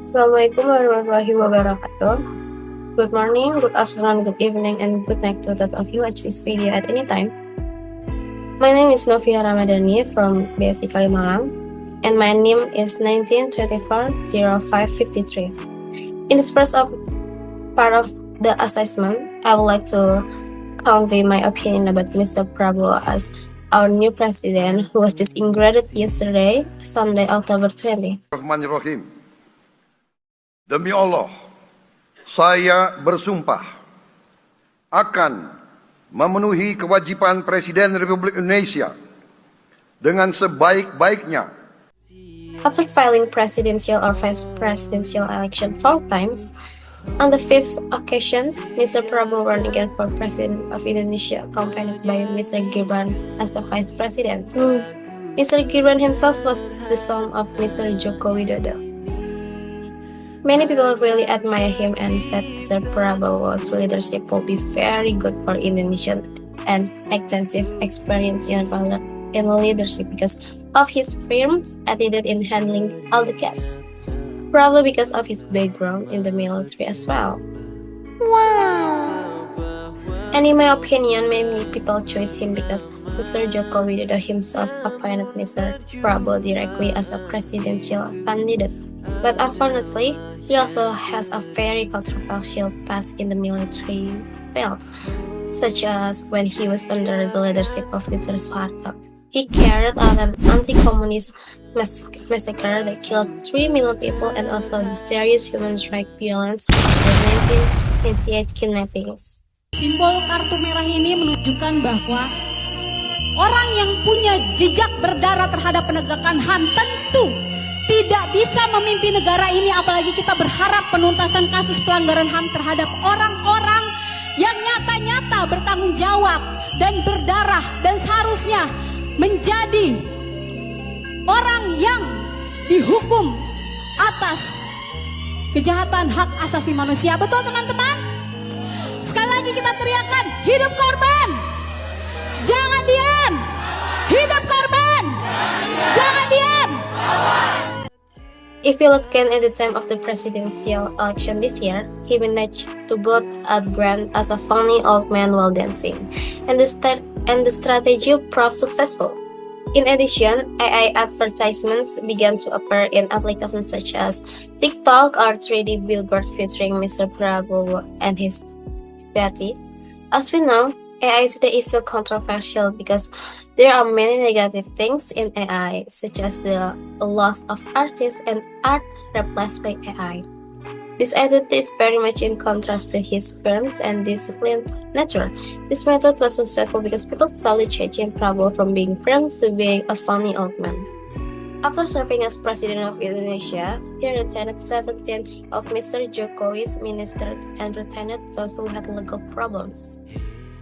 Assalamualaikum warahmatullahi wabarakatuh. Good morning, good afternoon, good evening, and good night to those of you watch this video at any time. My name is Novia Ramadhani from BSc Kalimalang, and my NIM is 1924-0553. In this part of the assessment, I would like to convey my opinion about Mr. Prabowo as our new president who was just inaugurated yesterday, Sunday, October 20. Bismillahirrahmanirrahim. Demi Allah, saya bersumpah akan memenuhi kewajiban Presiden Republik Indonesia dengan sebaik-baiknya. After filing presidential or vice presidential election 4 times, on the fifth occasion, Mr. Prabowo ran again for President of Indonesia, accompanied by Mr. Gibran as the Vice President. Mr. Gibran himself was the son of Mr. Joko Widodo. Many people really admire him and said Mr. Prabowo's leadership will be very good for Indonesian and extensive experience in leadership because of his firm attitude in handling all the cases. Probably because of his background in the military as well. Wow! And in my opinion, many people choose him because Mr. Joko Widodo himself appointed Mr. Prabowo directly as a presidential candidate. But unfortunately, he also has a very controversial past in the military field, such as when he was under the leadership of Mr. Suharto. He carried out an anti-communist massacre that killed 3 million people and also the serious human rights violence of the 1998 kidnappings. Simbol kartu merah ini menunjukkan bahwa orang yang punya jejak berdarah terhadap penegakan HAM tentu tidak bisa memimpin negara ini, apalagi kita berharap penuntasan kasus pelanggaran HAM terhadap orang-orang yang nyata-nyata bertanggung jawab dan berdarah dan seharusnya menjadi orang yang dihukum atas kejahatan hak asasi manusia. Betul teman-teman? Sekali lagi kita teriakan, hidup korban, jangan diam. Hidup korban, jangan diam. If you look again at the time of the presidential election this year, he managed to build a brand as a funny old man while dancing, and the strategy proved successful. In addition, AI advertisements began to appear in applications such as TikTok or 3D billboards featuring Mr. Prabowo and his party. As we know, AI today is still controversial because there are many negative things in AI, such as the loss of artists and art replaced by AI. This attitude is very much in contrast to his firm and disciplined nature. This method was successful because people slowly changing Prabowo from being firm to being a funny old man. After serving as President of Indonesia, he retained 17 of Mr. Jokowi's ministers and retained those who had legal problems.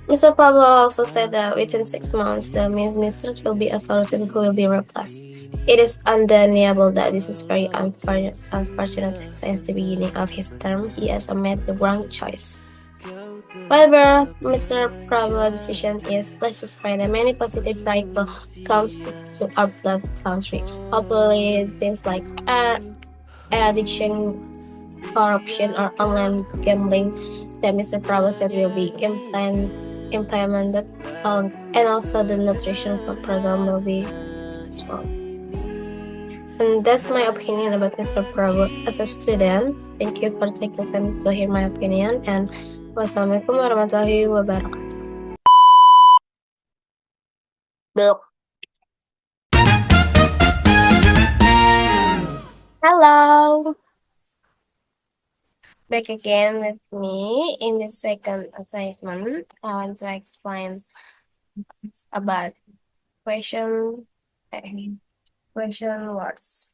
Mr. Prabowo also said that within 6 months, the ministers will be evaluated who will be replaced. It is undeniable that this is very unfortunate since the beginning of his term, he has made the wrong choice. However, Mr. Prabowo's decision is less spread and many positive ripple comes to our beloved country. Hopefully, things like air addiction, corruption, or online gambling that Mr. Prabowo said will be implemented, and also the nutrition program will be successful. And that's my opinion about Mr. Prabowo as a student. Thank you for taking time to hear my opinion, and wassalamualaikum warahmatullahi wabarakatuh. Hello, back again with me in the second assignment. I want to explain about question words.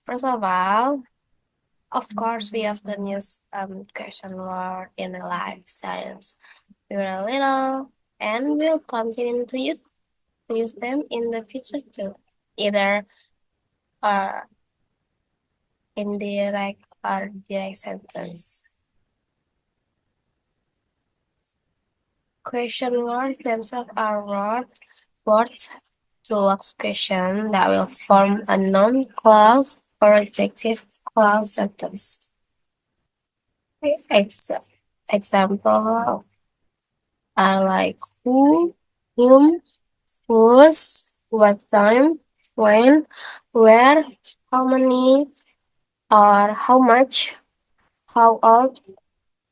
First of course, we often use question word in the life science. We were little, and we'll continue to use them in the future too, either or indirect or direct sentence. Question words themselves are words to ask question that will form a noun, clause, or adjective clause sentence. Ex- Example are like who, whom, whose, what time, when, where, how many, or how much, how old,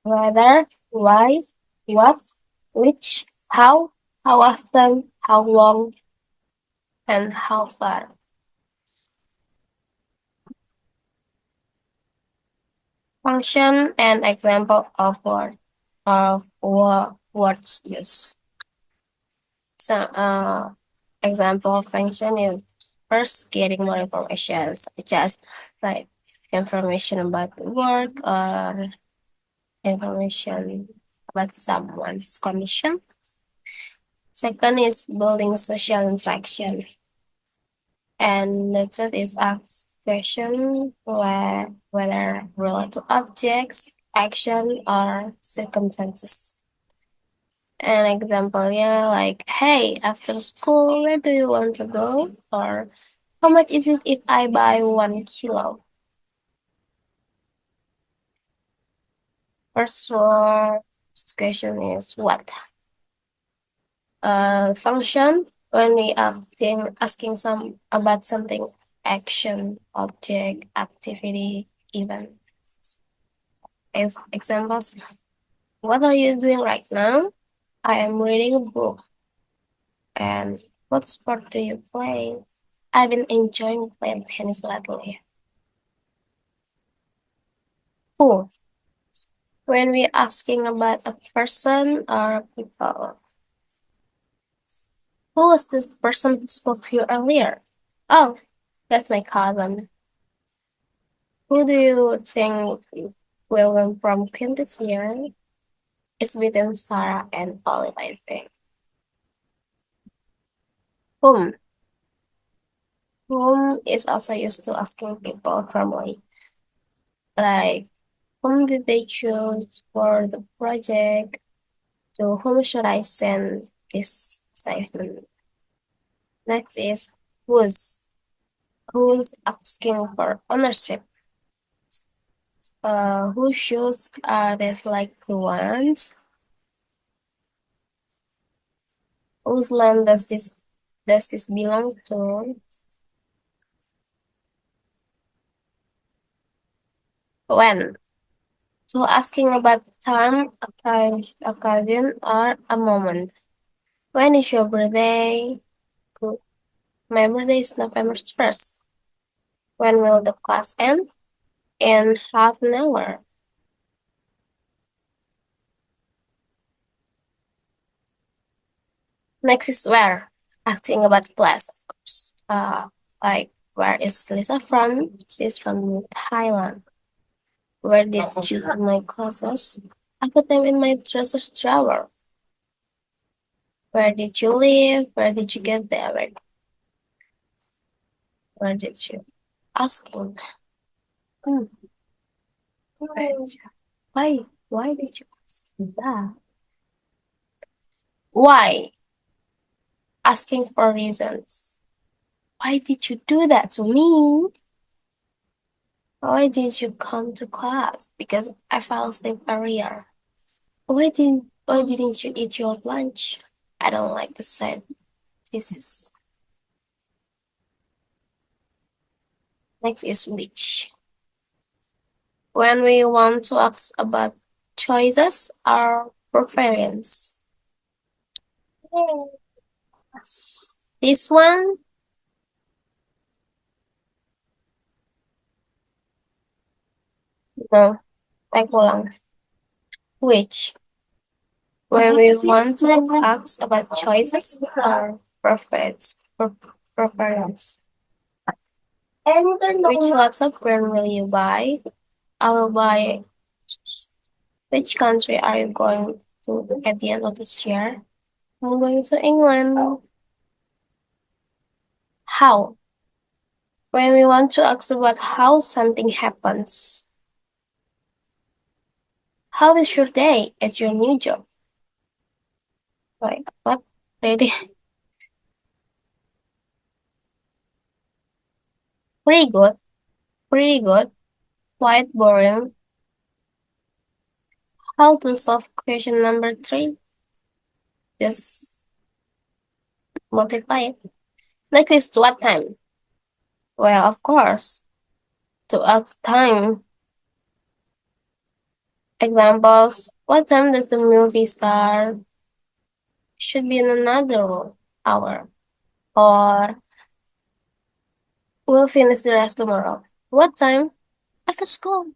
whether, why, what, which, how often, how long, and how far. Function and example of words use. So, example function is first getting more information, such as like information about the work or information about someone's condition. Second is building social interaction. And the third is ask question whether related to objects, action, or circumstances. An example, yeah, like, hey, after school, where do you want to go? Or how much is it if I buy 1 kilo? First question is what? Function when we asking some about something, action, object, activity, event. As examples, what are you doing right now? I am reading a book. And what sport do you play? I've been enjoying playing tennis lately. Who? When we're asking about a person or people. Who was this person who spoke to you earlier? Oh, that's my cousin. Who do you think will win from Queen this year? It's between Sarah and Olive, I think. Whom? Whom is also used to asking people formally. Like, whom did they choose for the project? To whom should I send this assignment? Next is whose. Who's asking for ownership? Whose shoes are these like the ones? Whose land does this belong to? When? So asking about time, occasion, or a moment. When is your birthday? My birthday is November 1st. When will the class end? In half an hour. Next is where. Asking about place, of course. Like, where is Lisa from? She's from Thailand. Where did you put my clothes? I put them in my treasure drawer. Where did you live? Where did you get there? Where did you? Asking. Hmm, where did you? Why? Why did you ask that? Why? Asking for reasons. Why did you do that to me? Why did you come to class? Because I fell asleep earlier. Why didn't you eat your lunch? I don't like the side dishes. Next is which. When we want to ask about choices or preference. This one, no, take ulang. Which? When we want to ask about choices or preference. Which laptop brand will you buy? I will buy. Which country are you going to at the end of this year? I'm going to England. How? When we want to ask about how something happens. How is your day at your new job? Like, what? Really? Pretty good. Pretty good. Quite boring. How to solve question number 3? Just multiply it. Next is what time? Well, of course, to ask time. Examples: what time does the movie start? Should be in another hour. Or we'll finish the rest tomorrow. What time? After school.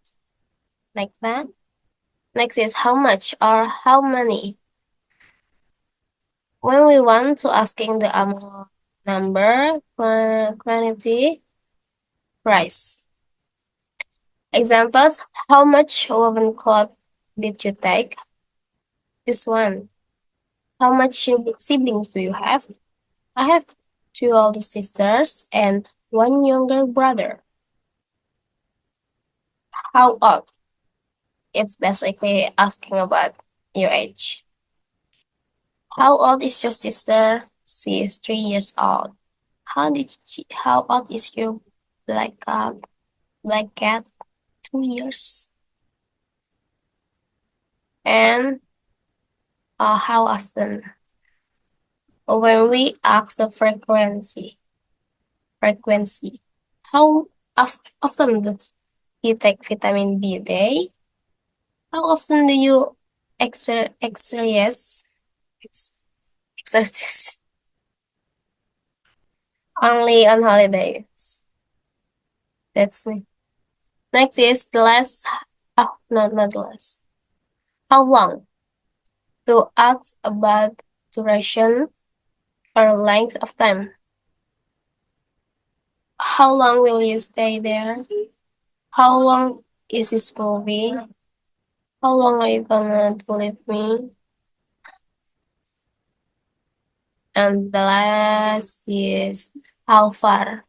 Like that. Next is how much or how many. When we want to asking the amount, number, quantity, price. Examples: how much woven cloth did you take? This one. How much siblings do you have? I have two older sisters and one younger brother. How old? It's basically asking about your age. How old is your sister? She is 3 years old. How old is your black cat? Black cat? 2 years. And how often? When we ask the frequency. How often does you take vitamin B a day? How often do you exercise? Exercise? Only on holidays. That's me. Next is the last. Oh, no, not the last. How long? To ask about duration or length of time. How long will you stay there? How long is this movie? How long are you gonna leave me? And the last is how far?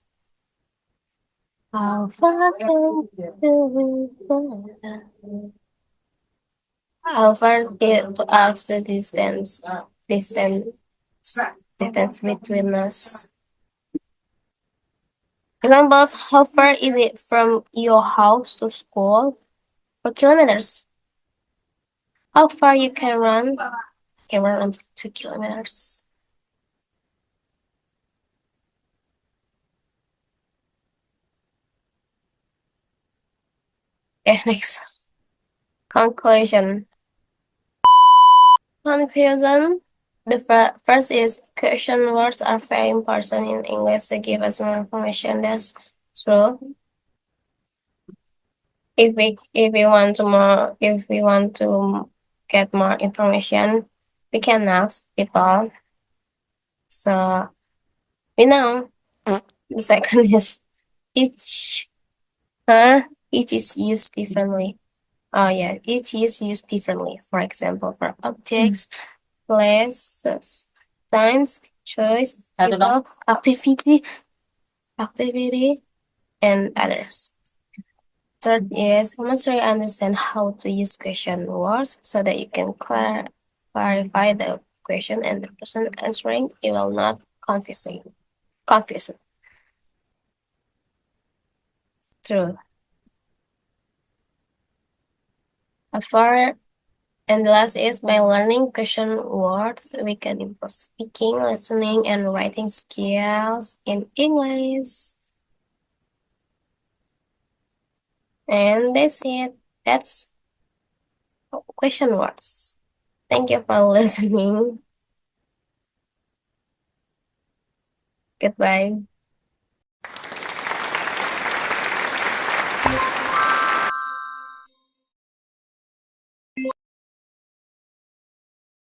How far can we go? How far is to ask the distance, distance between us. Examples: how far is it from your house to school? 4 kilometers. How far you can run? I can run on 2 kilometers. Okay, next. Conclusion. Conclusion. The first is question words are very important in English to give us more information. That's true. If we want to get more information, we can ask people. So we know. The second is each each is used differently. Oh yeah, each is used differently. For example, for objects, places, times, choice, people, activity, and others. Third is must really understand how to use question words so that you can clarify the question and the person answering it will not confuse. True. For And the last is by learning question words, we can improve speaking, listening, and writing skills in English. And that's it. That's question words. Thank you for listening. Goodbye.